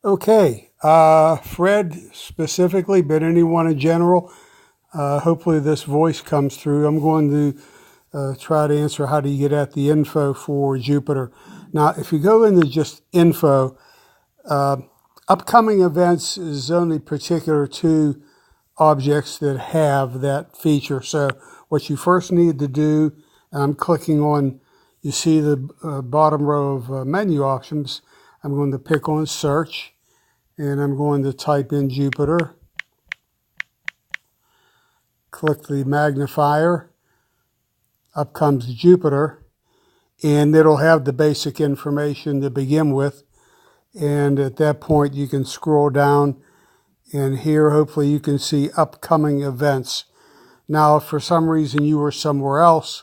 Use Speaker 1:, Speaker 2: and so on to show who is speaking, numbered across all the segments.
Speaker 1: Okay, Fred specifically, but anyone in general. Hopefully this voice comes through. I'm going to try to answer how do you get at the info for Jupiter. Now, if you go into just info, upcoming events is only particular to objects that have that feature. So what you first need to do, and I'm clicking on, you see the bottom row of menu options. I'm going to pick on search, and I'm going to type in Jupiter. Click the magnifier. Up comes Jupiter, and it'll have the basic information to begin with. And at that point, you can scroll down, and here, hopefully, you can see upcoming events. Now, if for some reason you were somewhere else,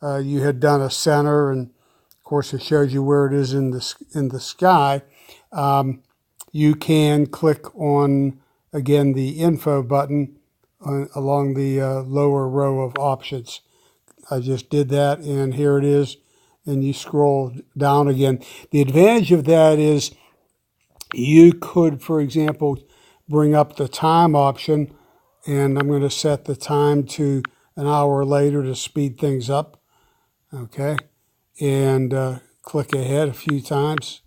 Speaker 1: you had done a center, and of course, it shows you where it is in the sky. You can click on, again, the info button along the lower row of options. I just did that, and here it is, and you scroll down again. The advantage of that is you could, for example, bring up the time option, and I'm going to set the time to an hour later to speed things up. Okay, and click ahead a few times.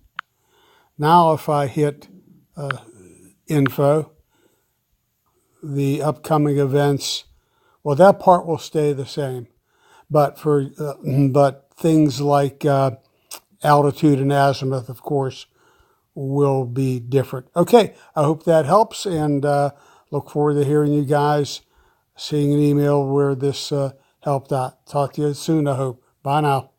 Speaker 1: Now if I hit info, the upcoming events, well, that part will stay the same. But but things like altitude and azimuth, of course, will be different. Okay, I hope that helps, and look forward to hearing you guys, seeing an email where this helped out. Talk to you soon, I hope. Bye now.